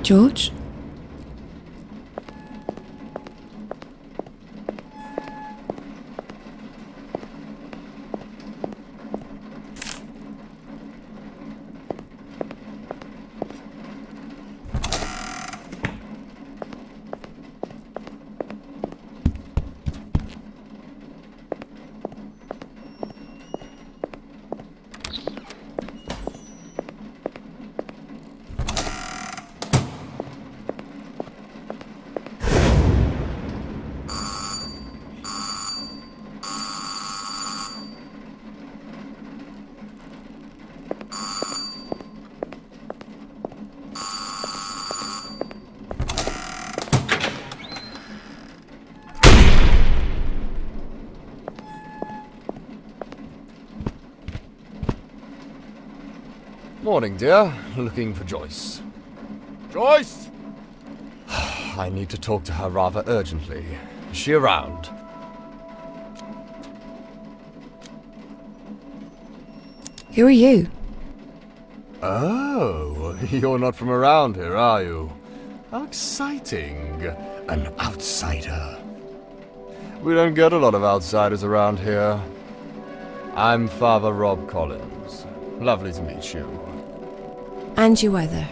George? Morning, dear. Looking for Joyce. Joyce! I need to talk to her rather urgently. Is she around? Who are you? Oh, you're not from around here, are you? How exciting. An outsider. We don't get a lot of outsiders around here. I'm Father Rob Collins. Lovely to meet you. And you either.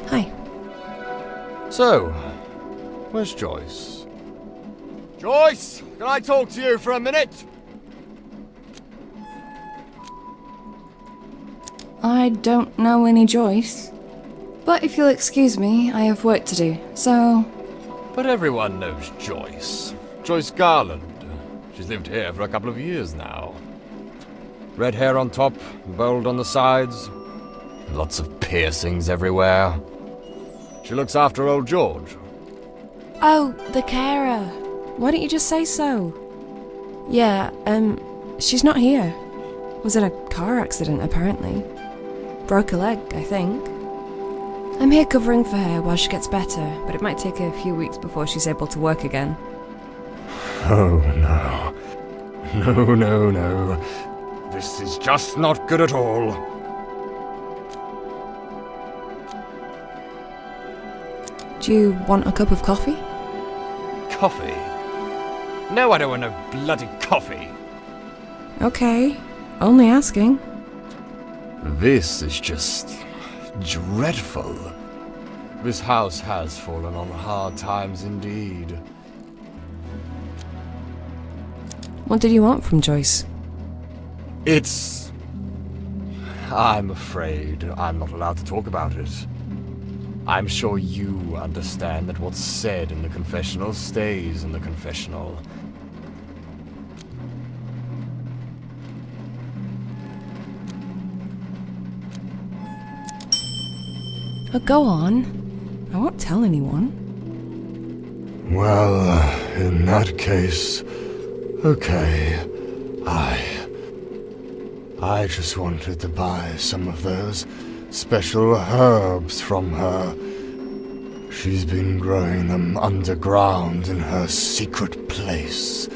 Hi. So, where's Joyce? Joyce! Can I talk to you for a minute? I don't know any Joyce. But if you'll excuse me, I have work to do, so... But everyone knows Joyce. Joyce Garland. She's lived here for a couple of years now. Red hair on top, bold on the sides. Lots of piercings everywhere. She looks after old George. Oh, the carer. Why don't you just say so? Yeah, she's not here. Was in a car accident, apparently. Broke a leg, I think. I'm here covering for her while she gets better, but it might take a few weeks before she's able to work again. Oh, no. No. This is just not good at all. Do you want a cup of coffee? Coffee? No, I don't want no bloody coffee. Okay, only asking. This is just dreadful. This house has fallen on hard times indeed. What did you want from Joyce? I'm afraid I'm not allowed to talk about it. I'm sure you understand that what's said in the confessional stays in the confessional. Oh, go on. I won't tell anyone. Well, in that case, okay. I just wanted to buy some of those special herbs from her. She's been growing them underground in her secret place.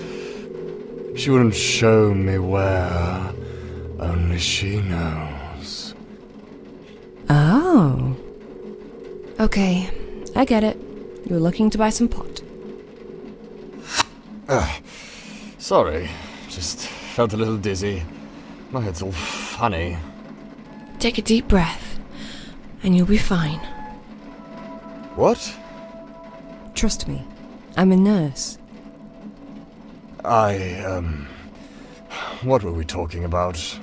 She wouldn't show me where, only she knows. Oh. Okay, I get it. You were looking to buy some pot. Sorry, just felt a little dizzy. My head's all funny. Take a deep breath, and you'll be fine. What? Trust me, I'm a nurse. What were we talking about?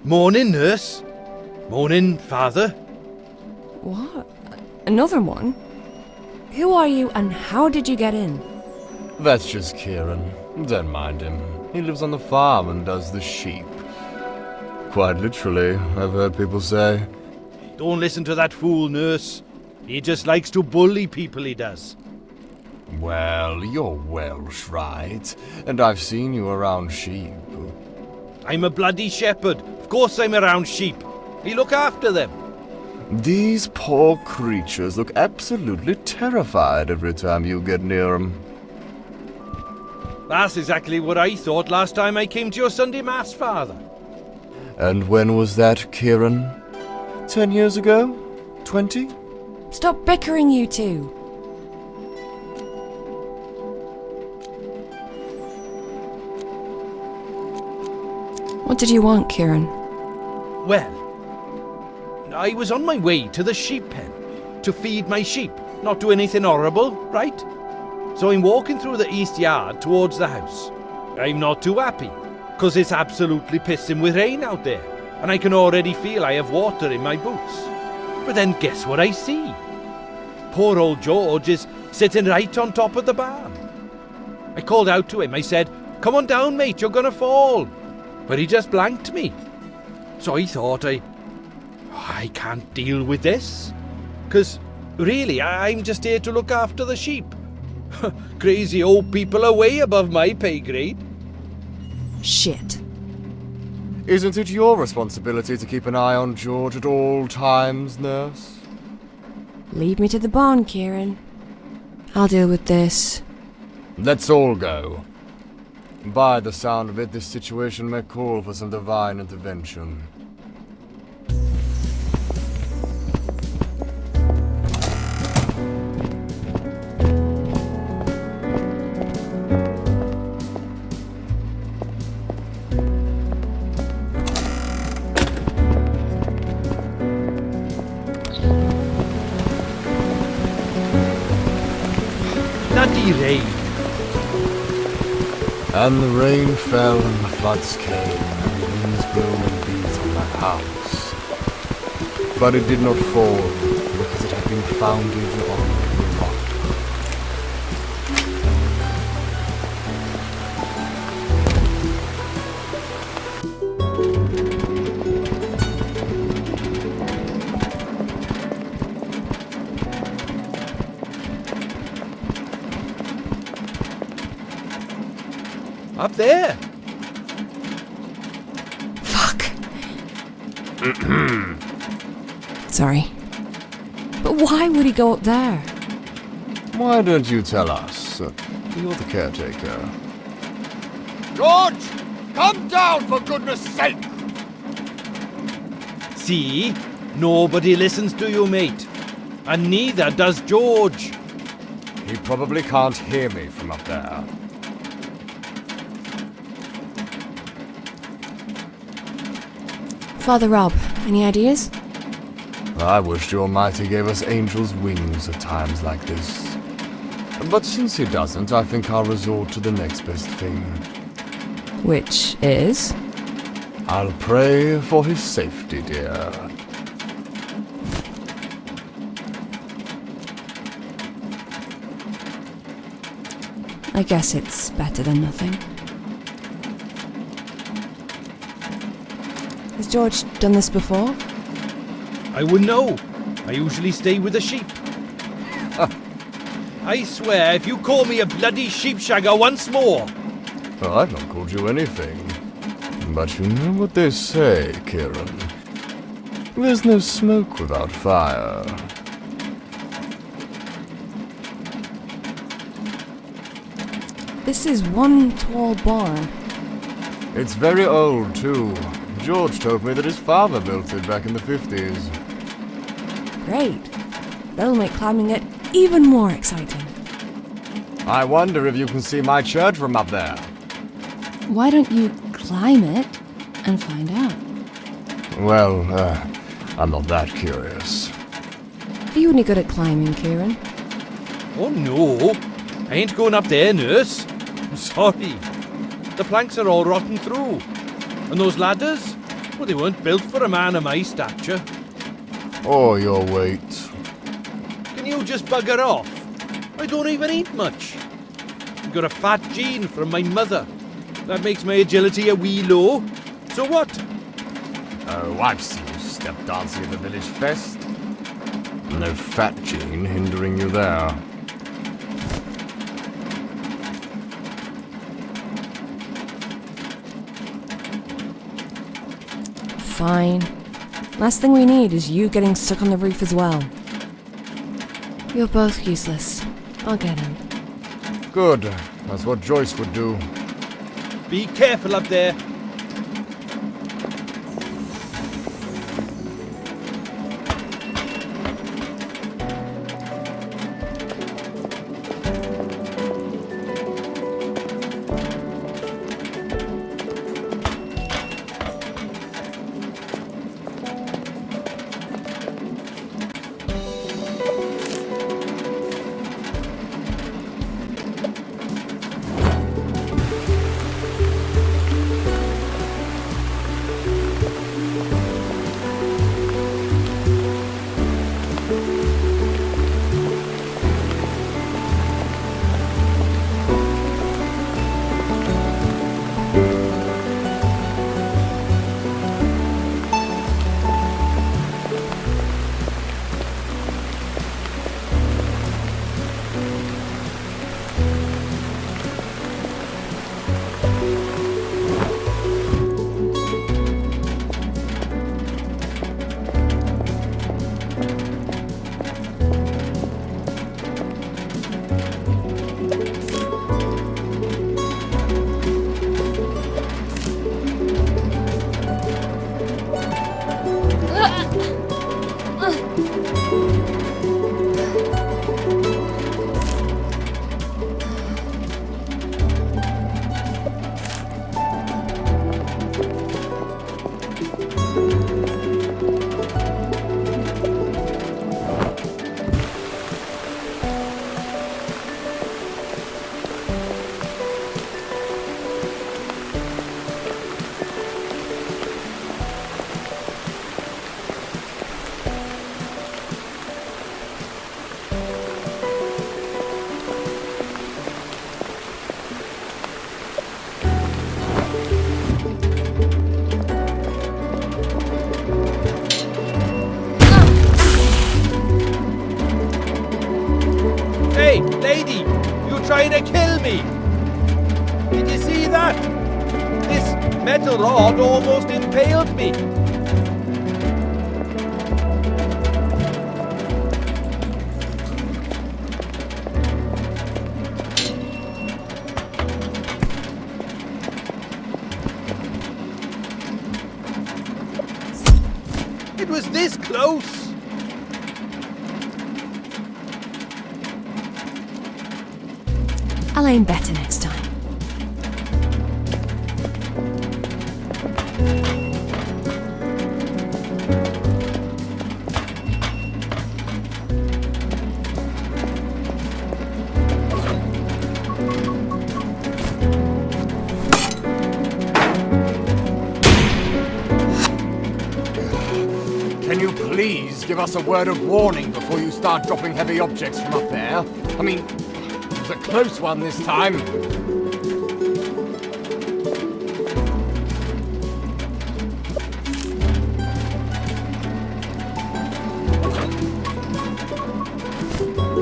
Morning, nurse. Morning, father. What? Another one? Who are you, and how did you get in? That's just Kieran. Don't mind him. He lives on the farm and does the sheep. Quite literally, I've heard people say. Don't listen to that fool, nurse. He just likes to bully people, he does. Well, you're Welsh, right? And I've seen you around sheep. I'm a bloody shepherd. Of course I'm around sheep. We look after them. These poor creatures look absolutely terrified every time you get near them. That's exactly what I thought last time I came to your Sunday Mass, father. And when was that, Kieran? 10 years ago? 20? Stop bickering, you two. What did you want, Kieran? Well, I was on my way to the sheep pen to feed my sheep, not do anything horrible, right? So I'm walking through the east yard towards the house. I'm not too happy, because it's absolutely pissing with rain out there, and I can already feel I have water in my boots. But then guess what I see? Poor old George is sitting right on top of the barn. I called out to him, I said, "Come on down, mate, you're gonna fall." But he just blanked me. So I thought I can't deal with this. Because really, I'm just here to look after the sheep. Crazy old people are way above my pay grade. Shit. Isn't it your responsibility to keep an eye on George at all times, nurse? Lead me to the barn, Kieran. I'll deal with this. Let's all go. By the sound of it, this situation may call for some divine intervention. Bloody rain. And the rain fell and the floods came, and the winds blew and beat on that house. But it did not fall, because it had been founded on the rock. Up there. Fuck. Sorry. But why would he go up there? Why don't you tell us? You're the caretaker. George! Come down, for goodness sake! See? Nobody listens to you, mate. And neither does George. He probably can't hear me from up there. Father Rob, any ideas? I wish the Almighty gave us angels' wings at times like this. But since he doesn't, I think I'll resort to the next best thing. Which is? I'll pray for his safety, dear. I guess it's better than nothing. Has George done this before? I wouldn't know. I usually stay with the sheep. I swear, if you call me a bloody sheepshagger once more... Well, I've not called you anything. But you know what they say, Kieran. There's no smoke without fire. This is one tall barn. It's very old, too. George told me that his father built it back in the 50s. Great. That'll make climbing it even more exciting. I wonder if you can see my church from up there. Why don't you climb it and find out? Well, I'm not that curious. Are you any good at climbing, Kieran? Oh no, I ain't going up there, nurse. I'm sorry. The planks are all rotten through. And those ladders? Well, they weren't built for a man of my stature. Or your weight. Can you just bugger off? I don't even eat much. I've got a fat gene from my mother. That makes my agility a wee low. So what? Oh, I've seen you step dancing at the village fest. No fat gene hindering you there. Fine. Last thing we need is you getting stuck on the roof as well. You're both useless. I'll get him. Good. That's what Joyce would do. Be careful up there. Hey, lady, you trying to kill me? Did you see that? This metal rod almost impaled me. It was this close. I'll aim better next time. Can you please give us a word of warning before you start dropping heavy objects from up there? I mean, it was a close one this time.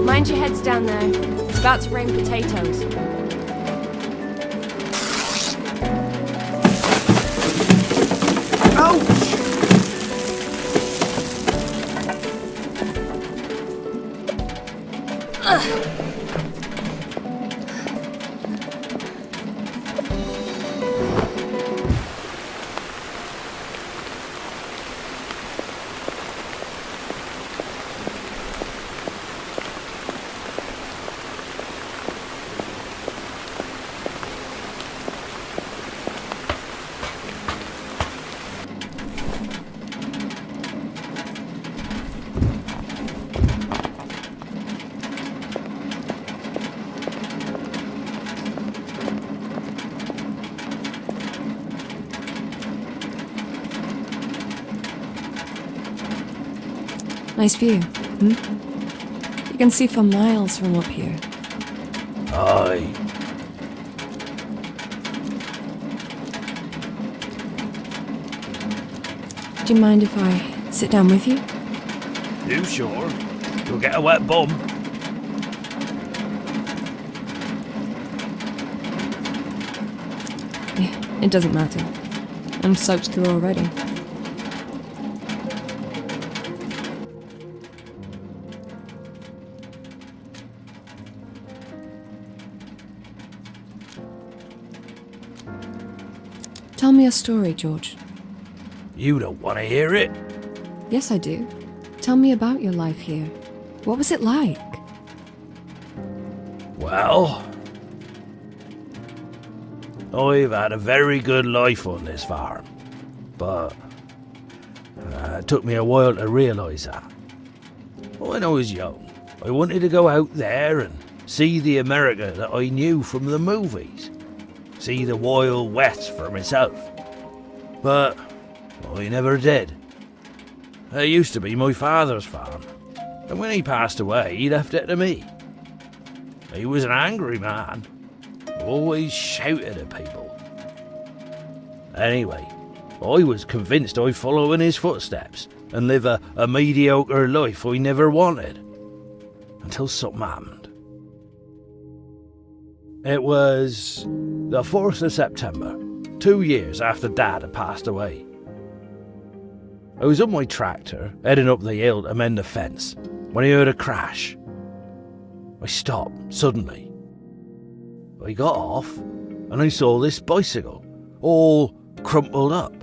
Mind your heads down there. It's about to rain potatoes. Nice view, You can see for miles from up here. Aye. Do you mind if I sit down with you? You sure? You'll get a wet bum. Yeah, it doesn't matter. I'm soaked through already. Tell me a story, George. You don't want to hear it? Yes, I do. Tell me about your life here. What was it like? Well, I've had a very good life on this farm, but it took me a while to realise that. When I was young, I wanted to go out there and see the America that I knew from the movies. See the Wild West for myself. But I never did. It used to be my father's farm, and when he passed away, he left it to me. He was an angry man, always shouted at people. Anyway, I was convinced I'd follow in his footsteps and live a mediocre life I never wanted, until something happened. It was the 4th of September, 2 years after Dad had passed away. I was on my tractor, heading up the hill to mend the fence, when I heard a crash. I stopped suddenly. I got off, and I saw this bicycle, all crumpled up,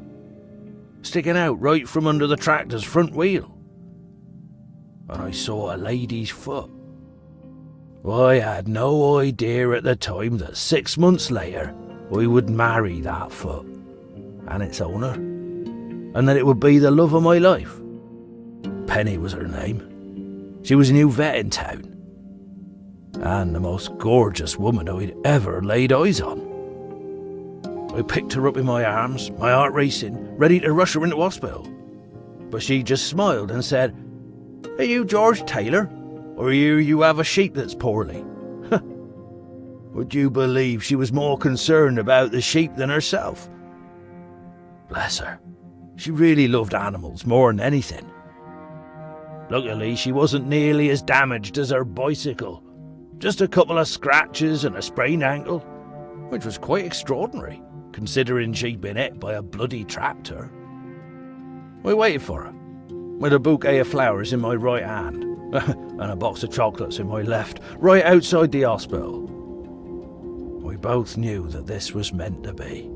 sticking out right from under the tractor's front wheel. And I saw a lady's foot. I had no idea at the time that 6 months later I would marry that foot and its owner, and that it would be the love of my life. Penny was her name. She was a new vet in town, and the most gorgeous woman I'd ever laid eyes on. I picked her up in my arms, my heart racing, ready to rush her into hospital. But she just smiled and said, "Are you George Taylor? Or you have a sheep that's poorly?" Would you believe she was more concerned about the sheep than herself? Bless her. She really loved animals more than anything. Luckily, she wasn't nearly as damaged as her bicycle, Just a couple of scratches and a sprained ankle, which was quite extraordinary, considering she'd been hit by a bloody tractor. We waited for her, with a bouquet of flowers in my right hand, and a box of chocolates in my left, right outside the hospital. We both knew that this was meant to be.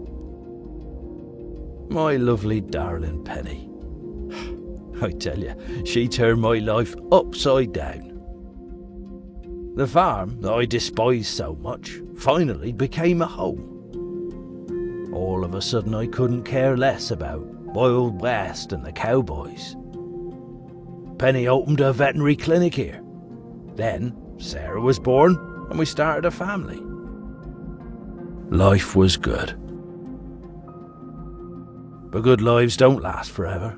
My lovely darling Penny. I tell you, she turned my life upside down. The farm that I despised so much finally became a home. All of a sudden I couldn't care less about Wild West and the cowboys. Penny opened a veterinary clinic here. Then Sarah was born and we started a family. Life was good. But good lives don't last forever.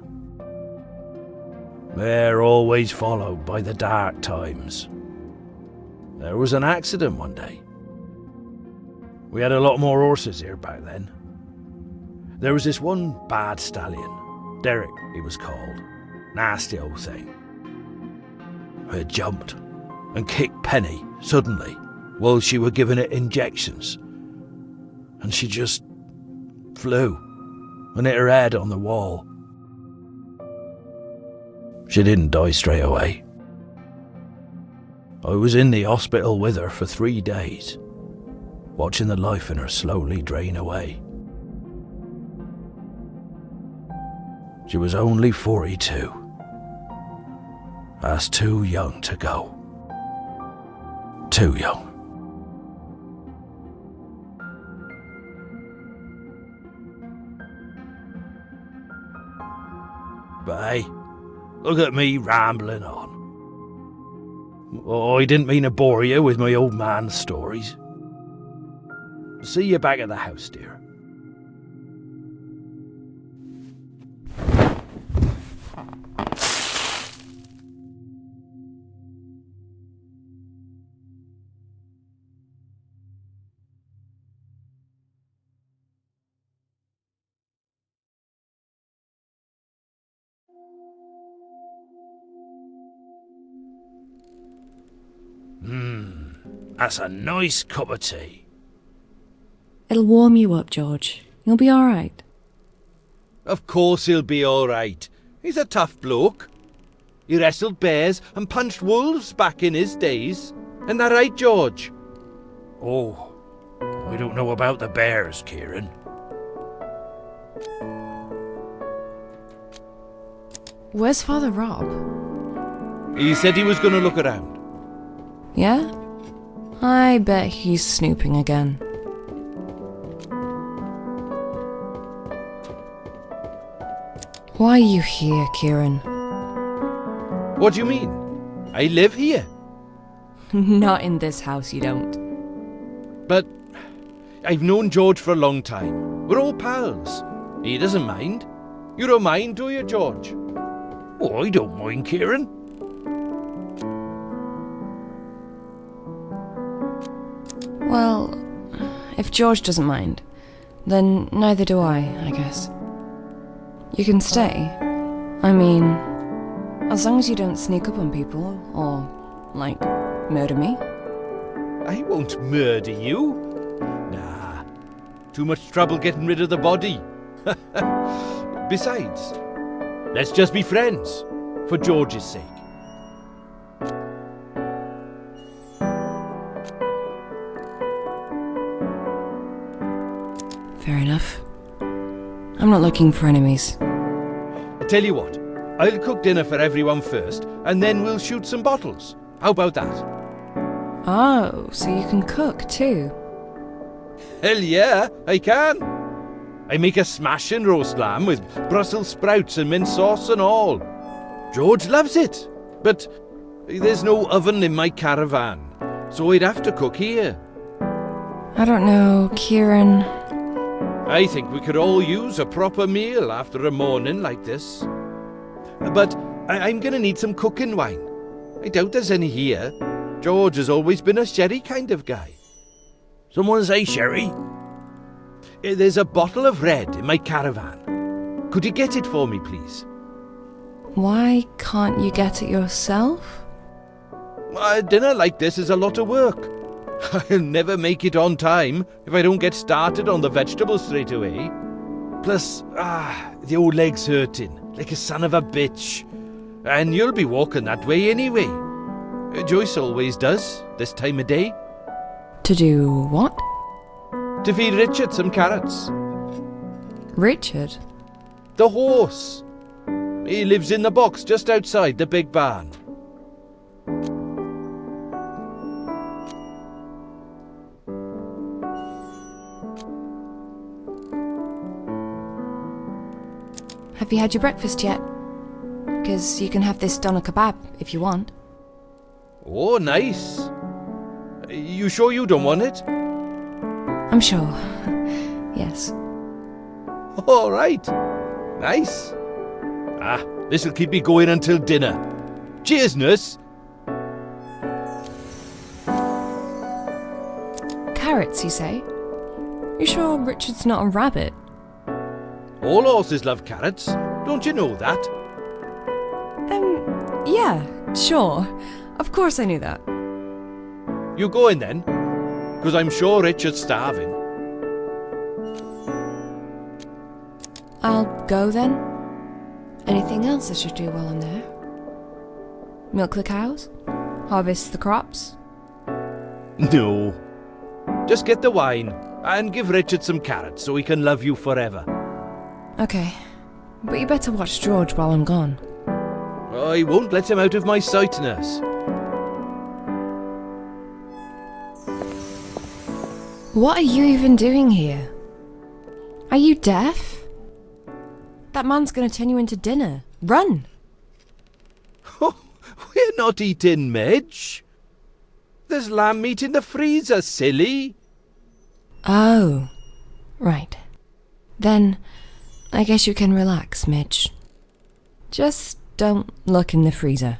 They're always followed by the dark times. There was an accident one day. We had a lot more horses here back then. There was this one bad stallion, Derek he was called, nasty old thing. He had jumped and kicked Penny suddenly while she were giving it injections. And she just flew and hit her head on the wall. She didn't die straight away. I was in the hospital with her for 3 days, watching the life in her slowly drain away. She was only 42. That's too young to go. Too young. But hey, look at me rambling on. Oh, I didn't mean to bore you with my old man's stories. See you back at the house, dear. That's a nice cup of tea. It'll warm you up, George. You'll be all right. Of course he'll be all right. He's a tough bloke. He wrestled bears and punched wolves back in his days. Isn't that right, George? Oh, I don't know about the bears, Kieran. Where's Father Rob? He said he was going to look around. Yeah? I bet he's snooping again. Why are you here, Kieran? What do you mean? I live here. Not in this house, you don't. But I've known George for a long time. We're all pals. He doesn't mind. You don't mind, do you, George? Oh, I don't mind, Kieran. Well, if George doesn't mind, then neither do I guess. You can stay. I mean, as long as you don't sneak up on people, or, like, murder me. I won't murder you. Nah, too much trouble getting rid of the body. Besides, let's just be friends, for George's sake. Fair enough. I'm not looking for enemies. I tell you what, I'll cook dinner for everyone first, and then we'll shoot some bottles. How about that? Oh, so you can cook too? Hell yeah, I can. I make a smashing roast lamb with Brussels sprouts and mint sauce and all. George loves it, but there's no oven in my caravan, so I'd have to cook here. I don't know, Kieran. I think we could all use a proper meal after a morning like this. But I'm going to need some cooking wine. I doubt there's any here. George has always been a sherry kind of guy. Someone say sherry? There's a bottle of red in my caravan. Could you get it for me, please? Why can't you get it yourself? A dinner like this is a lot of work. I'll never make it on time if I don't get started on the vegetables straight away. Plus, the old leg's hurting, like a son of a bitch. And you'll be walking that way anyway. Joyce always does, this time of day. To do what? To feed Richard some carrots. Richard? The horse. He lives in the box just outside the big barn. Have you had your breakfast yet? Because you can have this doner kebab if you want. Oh, nice. You sure you don't want it? I'm sure. Yes. All right. Nice. This'll keep me going until dinner. Cheers, nurse. Carrots, you say? You sure Richard's not a rabbit? All horses love carrots. Don't you know that? Yeah, sure. Of course I knew that. You going then? Because I'm sure Richard's starving. I'll go then. Anything else I should do while I'm there? Milk the cows? Harvest the crops? No. Just get the wine and give Richard some carrots so he can love you forever. Okay. But you better watch George while I'm gone. I won't let him out of my sight, nurse. What are you even doing here? Are you deaf? That man's gonna turn you into dinner. Run! We're not eating Midge. There's lamb meat in the freezer, silly. Oh, right. Then, I guess you can relax, Midge. Just don't look in the freezer.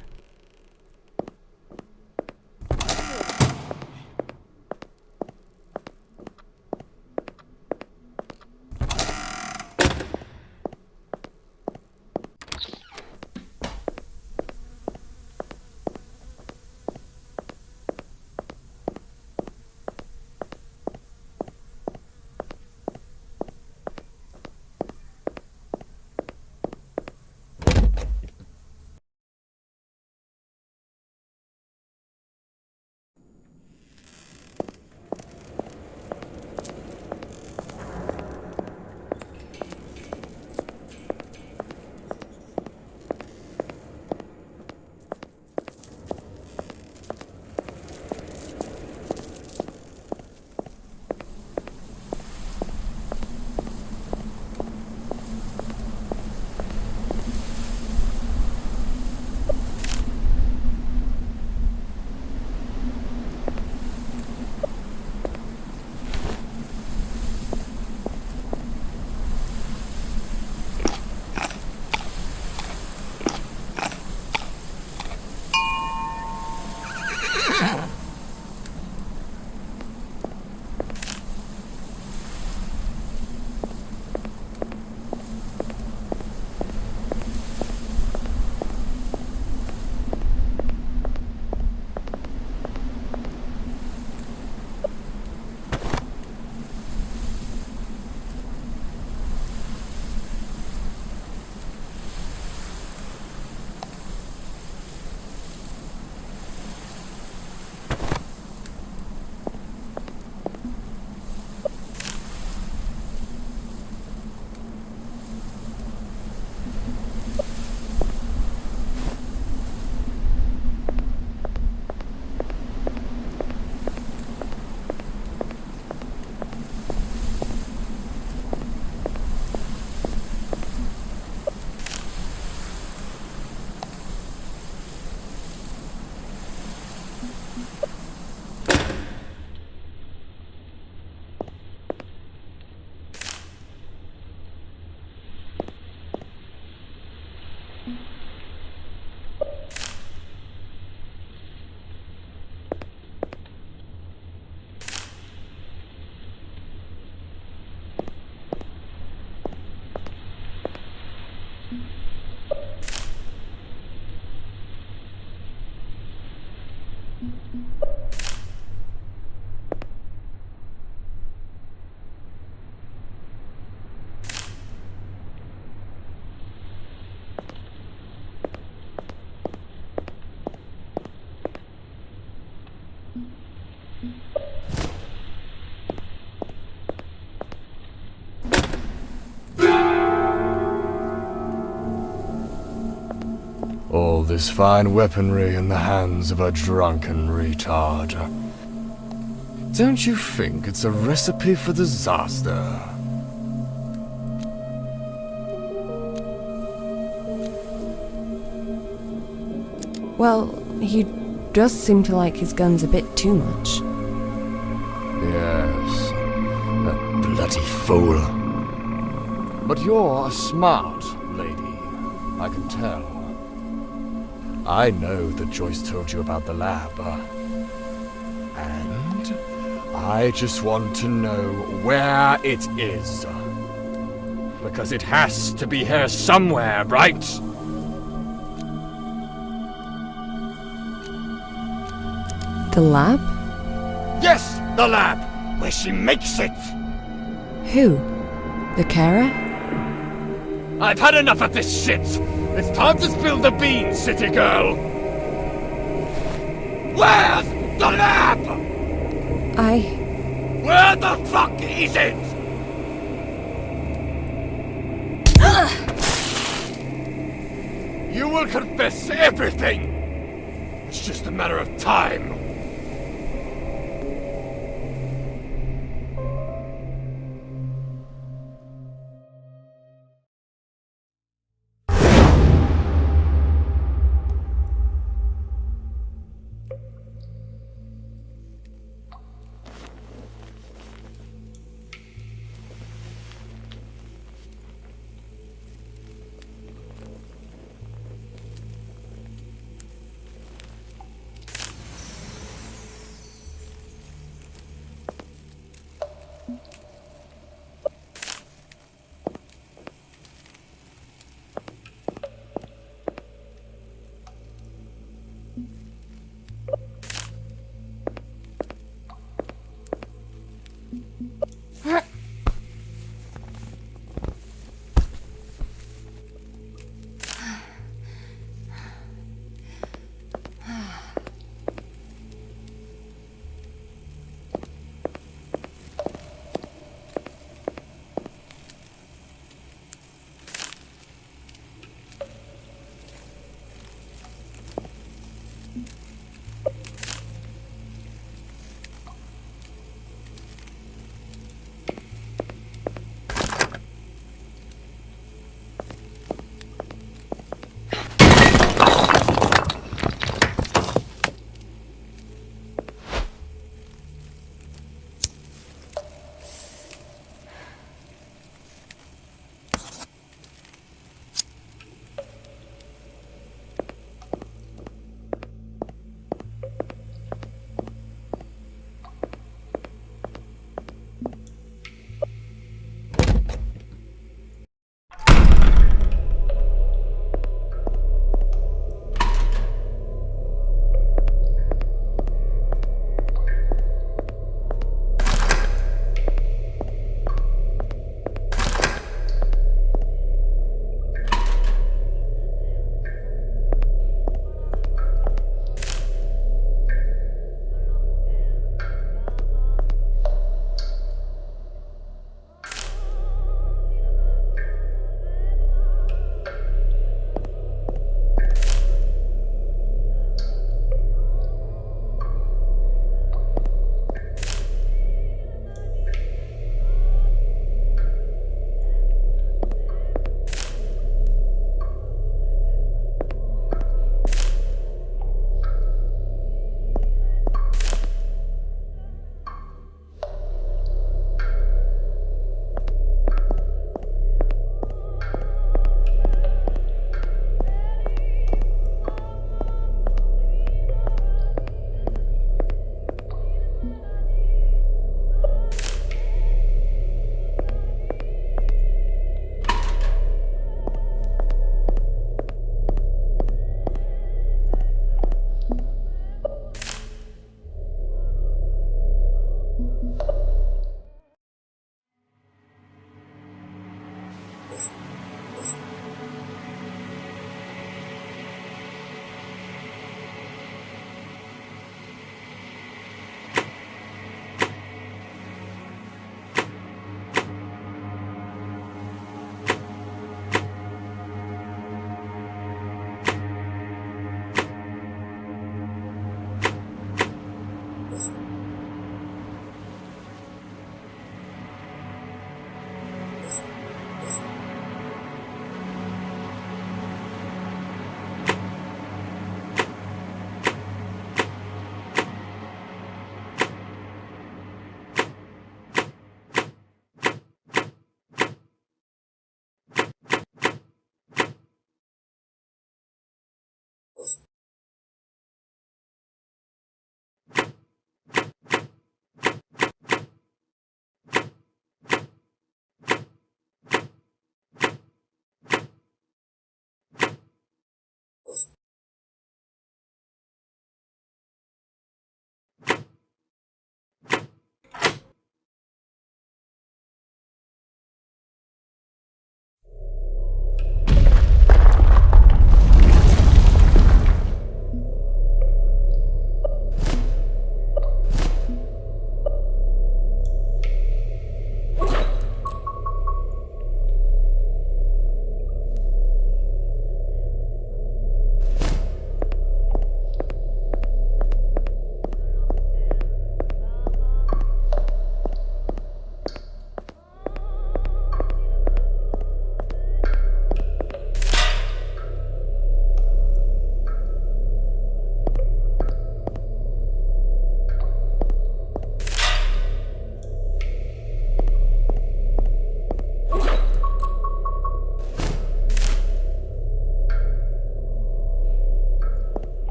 All this fine weaponry in the hands of a drunken retard. Don't you think it's a recipe for disaster? Well, he does seem to like his guns a bit too much. Yes, a bloody fool. But you're a smart lady, I can tell. I know that Joyce told you about the lab. And I just want to know where it is. Because it has to be here somewhere, right? The lab? Yes, the lab, where she makes it. Who? The carer? I've had enough of this shit. It's time to spill the beans, city girl. Where's the lab? Where the fuck is it? You will confess everything. It's just a matter of time.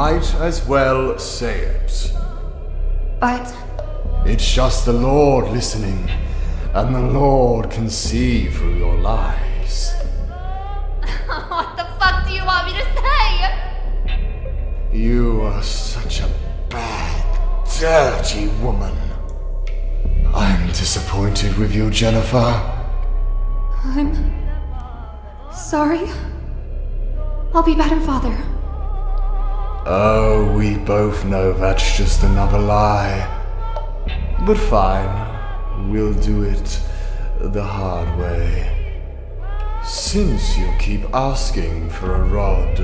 might as well say it. But It's just the Lord listening, and the Lord can see through your lies. what the fuck do you want me to say? You are such a bad, dirty woman. I'm disappointed with you, Jennifer. I'm sorry. I'll be better, Father. Oh, we both know that's just another lie. But fine, we'll do it the hard way. Since you keep asking for a rod,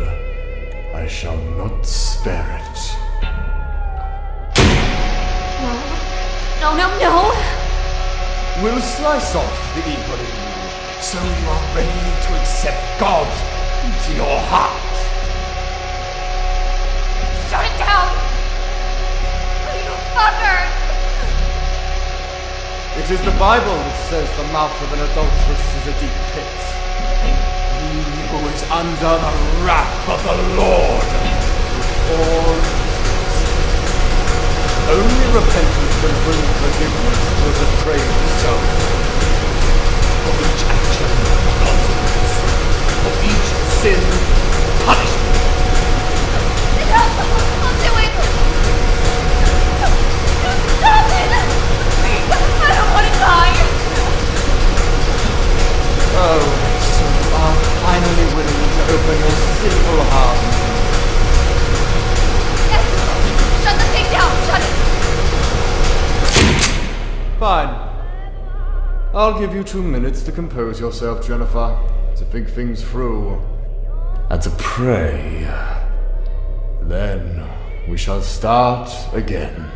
I shall not spare it. No. We'll slice off the evil in you, so you are ready to accept God into your heart. Shut it down! You fucker! It is the Bible that says the mouth of an adulteress is a deep pit. He who is under the wrath of the Lord. Only repentance can bring forgiveness to a betrayed soul. For each action, consequence. For each sin, punishment. I'll do it! Stop it! Please, I don't want to die! Oh, so you are finally willing to open your sinful heart. Yes! Shut the thing down! Shut it! Fine. I'll give you 2 minutes to compose yourself, Jennifer, to think things through, and to pray. Then we shall start again.